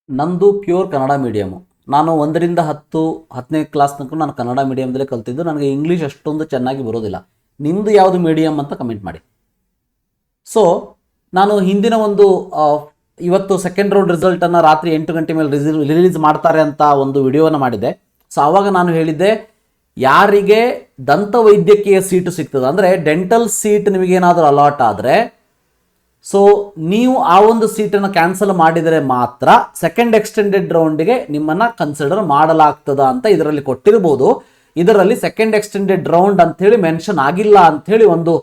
ನಂದು pure Kannada medium. ನಾನು 1ರಿಂದ 10ನೇ class ತನಕ ನಾನು ಕನ್ನಡ ಮೀಡಿಯಮ್ದಲ್ಲೇ ಕಲ್ತಿದ್ದು. ನನಗೆ ಇಂಗ್ಲೀಷ್ ಅಷ್ಟೊಂದು ಚೆನ್ನಾಗಿ ಬರೋದಿಲ್ಲ. ನಿಮ್ಮದು ಯಾವುದು ಮೀಡಿಯಮ್ ಅಂತ ಕಮೆಂಟ್ ಮಾಡಿ. ಸೊ ನಾನು ಹಿಂದಿನ ಒಂದು ಇವತ್ತು ಸೆಕೆಂಡ್ ರೌಂಡ್ ರಿಸಲ್ಟನ್ನು ರಾತ್ರಿ 8 ಗಂಟೆ ಮೇಲೆ ರಿಲೀಸ್ ಮಾಡ್ತಾರೆ ಅಂತ ಒಂದು ವಿಡಿಯೋನ ಮಾಡಿದ್ದೆ. ಸೊ ಆವಾಗ ನಾನು ಹೇಳಿದ್ದೆ, ಯಾರಿಗೆ ದಂತ ವೈದ್ಯಕೀಯ ಸೀಟು ಸಿಗ್ತದೆ ಅಂದರೆ ಡೆಂಟಲ್ ಸೀಟ್ ನಿಮಗೇನಾದರೂ ಅಲಾಟ್ ಆದರೆ, ಸೊ ನೀವು ಆ ಒಂದು ಸೀಟನ್ನು ಕ್ಯಾನ್ಸಲ್ ಮಾಡಿದರೆ ಮಾತ್ರ ಸೆಕೆಂಡ್ ಎಕ್ಸ್ಟೆಂಡೆಡ್ ರೌಂಡಿಗೆ ನಿಮ್ಮನ್ನು ಕನ್ಸಿಡರ್ ಮಾಡಲಾಗ್ತದ ಅಂತ ಇದರಲ್ಲಿ ಕೊಟ್ಟಿರ್ಬೋದು. ಇದರಲ್ಲಿ ಸೆಕೆಂಡ್ ಎಕ್ಸ್ಟೆಂಡೆಡ್ ರೌಂಡ್ ಅಂಥೇಳಿ ಮೆನ್ಷನ್ ಆಗಿಲ್ಲ ಅಂಥೇಳಿ ಒಂದು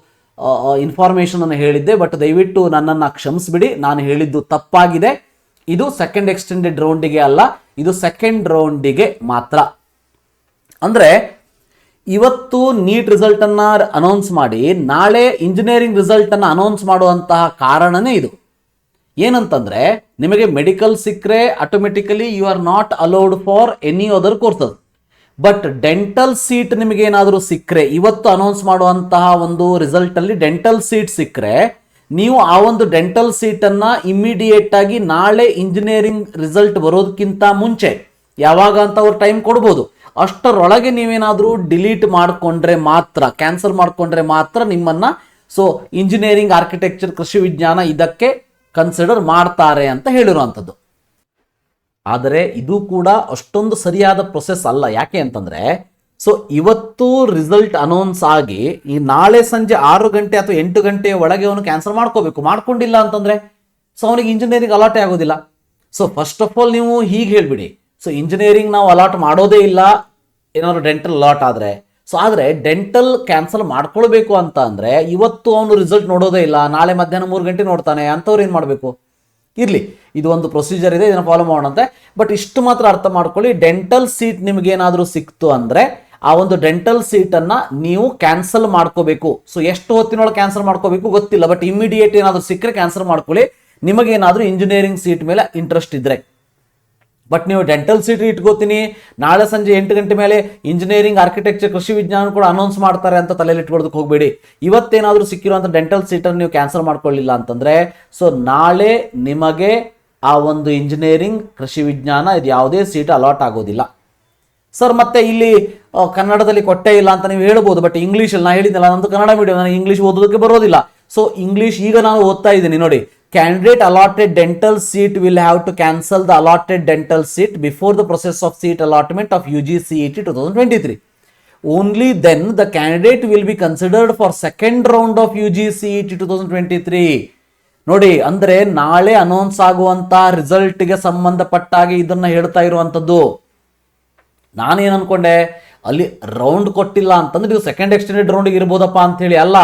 ಇನ್ಫಾರ್ಮೇಷನ್ ಅನ್ನು ಹೇಳಿದ್ದೆ. ಬಟ್ ದಯವಿಟ್ಟು ನನ್ನನ್ನು ಕ್ಷಮಿಸ್ಬಿಡಿ, ನಾನು ಹೇಳಿದ್ದು ತಪ್ಪಾಗಿದೆ. ಇದು ಸೆಕೆಂಡ್ ಎಕ್ಸ್ಟೆಂಡೆಡ್ ರೌಂಡಿಗೆ ಅಲ್ಲ, ಇದು ಸೆಕೆಂಡ್ ರೌಂಡಿಗೆ ಮಾತ್ರ. ಅಂದರೆ ಇವತ್ತು ನೀಟ್ ರಿಸಲ್ಟನ್ನು ಅನೌನ್ಸ್ ಮಾಡಿ ನಾಳೆ ಇಂಜಿನಿಯರಿಂಗ್ ರಿಸಲ್ಟನ್ನು ಅನೌನ್ಸ್ ಮಾಡುವಂತಹ ಕಾರಣನೇ ಇದು. ಏನಂತಂದರೆ, ನಿಮಗೆ ಮೆಡಿಕಲ್ ಸಿಕ್ಕರೆ automatically you are not allowed for any other courses. But dental seat ನಿಮಗೇನಾದರೂ ಸಿಕ್ಕರೆ, ಇವತ್ತು ಅನೌನ್ಸ್ ಮಾಡುವಂತಹ ಒಂದು ರಿಸಲ್ಟಲ್ಲಿ ಡೆಂಟಲ್ ಸೀಟ್ ಸಿಕ್ಕರೆ, ನೀವು ಆ ಒಂದು ಡೆಂಟಲ್ ಸೀಟನ್ನು ಇಮ್ಮಿಡಿಯೇಟ್ ಆಗಿ ನಾಳೆ ಇಂಜಿನಿಯರಿಂಗ್ ರಿಸಲ್ಟ್ ಬರೋದಕ್ಕಿಂತ ಮುಂಚೆ ಯಾವಾಗ ಅಂತ ಅವ್ರು ಟೈಮ್ ಕೊಡ್ಬೋದು. ಅಷ್ಟರೊಳಗೆ ನೀವೇನಾದರೂ ಡಿಲೀಟ್ ಮಾಡಿಕೊಂಡ್ರೆ ಮಾತ್ರ, ಕ್ಯಾನ್ಸಲ್ ಮಾಡಿಕೊಂಡ್ರೆ ಮಾತ್ರ ನಿಮ್ಮನ್ನು ಸೊ ಇಂಜಿನಿಯರಿಂಗ್, ಆರ್ಕಿಟೆಕ್ಚರ್, ಕೃಷಿ ವಿಜ್ಞಾನ ಇದಕ್ಕೆ ಕನ್ಸಿಡರ್ ಮಾಡ್ತಾರೆ ಅಂತ ಹೇಳಿರುವಂಥದ್ದು. ಆದರೆ ಇದು ಕೂಡ ಅಷ್ಟೊಂದು ಸರಿಯಾದ ಪ್ರೊಸೆಸ್ ಅಲ್ಲ. ಯಾಕೆ ಅಂತಂದರೆ, ಸೊ ಇವತ್ತು ರಿಸಲ್ಟ್ ಅನೌನ್ಸ್ ಆಗಿ ಈ ನಾಳೆ ಸಂಜೆ 6 ಗಂಟೆ ಅಥವಾ 8 ಗಂಟೆಯ ಒಳಗೆ ಅವನು ಕ್ಯಾನ್ಸಲ್ ಮಾಡ್ಕೋಬೇಕು. ಮಾಡ್ಕೊಂಡಿಲ್ಲ ಅಂತಂದರೆ ಸೊ ಅವನಿಗೆ ಇಂಜಿನಿಯರಿಂಗ್ ಅಲಾಟೇ ಆಗೋದಿಲ್ಲ. ಸೊ ಫಸ್ಟ್ ಆಫ್ ಆಲ್ ನೀವು ಹೀಗೆ ಹೇಳಿಬಿಡಿ, ಸೊ ಇಂಜಿನಿಯರಿಂಗ್ ನಾವು ಅಲಾಟ್ ಮಾಡೋದೇ ಇಲ್ಲ ಏನಾದ್ರು ಡೆಂಟಲ್ ಅಲಾಟ್ ಆದರೆ. ಸೊ ಆದರೆ ಡೆಂಟಲ್ ಕ್ಯಾನ್ಸಲ್ ಮಾಡ್ಕೊಳ್ಬೇಕು ಅಂತ ಅಂದರೆ ಇವತ್ತು ಅವನು ರಿಸಲ್ಟ್ ನೋಡೋದೇ ಇಲ್ಲ, ನಾಳೆ ಮಧ್ಯಾಹ್ನ 3 ಗಂಟೆ ನೋಡ್ತಾನೆ. ಅಂಥವ್ರು ಏನು ಮಾಡಬೇಕು? ಇರಲಿ, ಇದು ಒಂದು ಪ್ರೊಸೀಜರ್ ಇದೆ, ಇದನ್ನು ಫಾಲೋ ಮಾಡೋಣಂತೆ. ಬಟ್ ಇಷ್ಟು ಮಾತ್ರ ಅರ್ಥ ಮಾಡ್ಕೊಳ್ಳಿ, ಡೆಂಟಲ್ ಸೀಟ್ ನಿಮಗೇನಾದರೂ ಸಿಕ್ತು ಅಂದರೆ ಆ ಒಂದು ಡೆಂಟಲ್ ಸೀಟನ್ನು ನೀವು ಕ್ಯಾನ್ಸಲ್ ಮಾಡ್ಕೋಬೇಕು. ಸೊ ಎಷ್ಟು ಹೊತ್ತಿನೊಳಗೆ ಕ್ಯಾನ್ಸಲ್ ಮಾಡ್ಕೋಬೇಕು ಗೊತ್ತಿಲ್ಲ, ಬಟ್ ಇಮಿಡಿಯೇಟ್ ಏನಾದರೂ ಸಿಕ್ಕರೆ ಕ್ಯಾನ್ಸಲ್ ಮಾಡ್ಕೊಳ್ಳಿ, ನಿಮಗೇನಾದರೂ ಇಂಜಿನಿಯರಿಂಗ್ ಸೀಟ್ ಮೇಲೆ ಇಂಟ್ರೆಸ್ಟ್ ಇದ್ದರೆ. ಬಟ್ ನೀವು ಡೆಂಟಲ್ ಸೀಟ್ ಇಟ್ಕೋತೀನಿ, ನಾಳೆ ಸಂಜೆ 8 ಗಂಟೆ ಮೇಲೆ ಇಂಜಿನಿಯರಿಂಗ್, ಆರ್ಕಿಟೆಕ್ಚರ್, ಕೃಷಿ ವಿಜ್ಞಾನ ಕೂಡ ಅನೌನ್ಸ್ ಮಾಡ್ತಾರೆ ಅಂತ ತಲೆಯಲ್ಲಿ ಇಟ್ಕೊಳ್ಳೋದಕ್ಕೆ ಹೋಗಬೇಡಿ. ಇವತ್ತೇನಾದರೂ ಸಿಕ್ಕಿರುವಂಥ ಡೆಂಟಲ್ ಸೀಟನ್ನು ನೀವು ಕ್ಯಾನ್ಸಲ್ ಮಾಡ್ಕೊಳ್ಳಿಲ್ಲ ಅಂತಂದರೆ ಸೊ ನಾಳೆ ನಿಮಗೆ ಆ ಒಂದು ಇಂಜಿನಿಯರಿಂಗ್, ಕೃಷಿ ವಿಜ್ಞಾನ ಇದು ಯಾವುದೇ ಸೀಟ್ ಅಲಾಟ್ ಆಗೋದಿಲ್ಲ. ಸರ್ ಮತ್ತೆ ಇಲ್ಲಿ ಕನ್ನಡದಲ್ಲಿ ಕೊಟ್ಟೇ ಇಲ್ಲ ಅಂತ ನೀವು ಹೇಳ್ಬೋದು. ಬಟ್ ಇಂಗ್ಲೀಷಲ್ಲಿ ನಾನು ಹೇಳಿದ್ನಲ್ಲ, ನಂದು ಕನ್ನಡ ಮೀಡಿಯಂ, ನನಗೆ ಇಂಗ್ಲೀಷ್ ಓದೋದಕ್ಕೆ ಬರೋದಿಲ್ಲ. ಸೊ ಇಂಗ್ಲೀಷ್ ಈಗ ನಾನು ಓದ್ತಾ ಇದ್ದೀನಿ ನೋಡಿ. Candidate allotted dental seat will have to cancel the allotted dental seat before the process of seat allotment of UG CET 2023. Only then the candidate will be considered for second round of UG CET 2023. ನೋಡಿ, ಅಂದರೆ ನಾಳೆ announce ಆಗುವಂಥ ರಿಸಲ್ಟ್ಗೆ ಸಂಬಂಧಪಟ್ಟಾಗಿ ಇದನ್ನು ಹೇಳ್ತಾ ಇರುವಂಥದ್ದು. ನಾನೇನು ಅನ್ಕೊಂಡೆ, ಅಲ್ಲಿ ರೌಂಡ್ ಕೊಟ್ಟಿಲ್ಲ ಅಂತಂದ್ರೆ ಇದು ಸೆಕೆಂಡ್ ಎಕ್ಸ್ಟೆಂಡೆಡ್ ರೌಂಡಿಗೆ ಇರ್ಬೋದಪ್ಪ ಅಂಥೇಳಿ. ಅಲ್ಲ,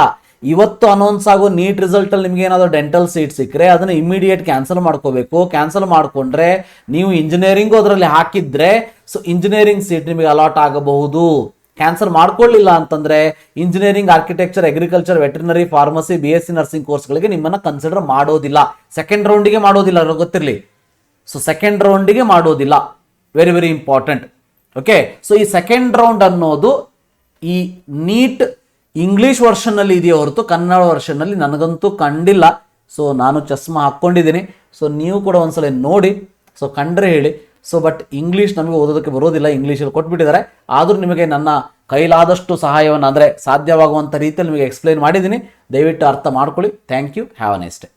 ಇವತ್ತು ಅನೌನ್ಸ್ ಆಗೋ ನೀಟ್ ರಿಸಲ್ಟಲ್ಲಿ ನಿಮ್ಗೆ ಏನಾದರೂ ಡೆಂಟಲ್ ಸೀಟ್ ಸಿಕ್ಕರೆ ಅದನ್ನು ಇಮಿಡಿಯೇಟ್ ಕ್ಯಾನ್ಸಲ್ ಮಾಡ್ಕೋಬೇಕು. ಕ್ಯಾನ್ಸಲ್ ಮಾಡಿಕೊಂಡ್ರೆ ನೀವು ಇಂಜಿನಿಯರಿಂಗು ಅದರಲ್ಲಿ ಹಾಕಿದ್ರೆ ಸೊ ಇಂಜಿನಿಯರಿಂಗ್ ಸೀಟ್ ನಿಮಗೆ ಅಲಾಟ್ ಆಗಬಹುದು. ಕ್ಯಾನ್ಸಲ್ ಮಾಡ್ಕೊಳ್ಳಿಲ್ಲ ಅಂತಂದರೆ engineering, architecture, agriculture, veterinary, pharmacy, BSc nursing ಕೋರ್ಸ್ಗಳಿಗೆ ನಿಮ್ಮನ್ನು ಕನ್ಸಿಡರ್ ಮಾಡೋದಿಲ್ಲ. ಸೆಕೆಂಡ್ ರೌಂಡಿಗೆ ಮಾಡೋದಿಲ್ಲ, ಗೊತ್ತಿರಲಿ. ಸೊ ಸೆಕೆಂಡ್ ರೌಂಡಿಗೆ ಮಾಡೋದಿಲ್ಲ, very very important. Okay, so ಈ ಸೆಕೆಂಡ್ ರೌಂಡ್ ಅನ್ನೋದು ಈ ನೀಟ್ ಇಂಗ್ಲೀಷ್ ವರ್ಷನ್ನಲ್ಲಿ ಇದೆಯೇ ಹೊರತು ಕನ್ನಡ ವರ್ಷನ್ನಲ್ಲಿ ನನಗಂತೂ ಕಂಡಿಲ್ಲ. ಸೊ ನಾನು ಚಸ್ಮಾ ಹಾಕ್ಕೊಂಡಿದ್ದೀನಿ. ಸೊ ನೀವು ಕೂಡ ಒಂದ್ಸಲ ನೋಡಿ, ಸೊ ಕಂಡ್ರೆ ಹೇಳಿ. ಸೊ ಬಟ್ ಇಂಗ್ಲೀಷ್ ನಮಗೆ ಓದೋದಕ್ಕೆ ಬರೋದಿಲ್ಲ, ಇಂಗ್ಲೀಷಲ್ಲಿ ಕೊಟ್ಬಿಟ್ಟಿದ್ದಾರೆ. ಆದರೂ ನಿಮಗೆ ನನ್ನ ಕೈಲಾದಷ್ಟು ಸಹಾಯವನ್ನು ಅಂದರೆ ಸಾಧ್ಯವಾಗುವಂಥ ರೀತಿಯಲ್ಲಿ ನಿಮಗೆ ಎಕ್ಸ್ಪ್ಲೈನ್ ಮಾಡಿದ್ದೀನಿ. ದಯವಿಟ್ಟು ಅರ್ಥ ಮಾಡ್ಕೊಳ್ಳಿ. Thank you. Have a nice day.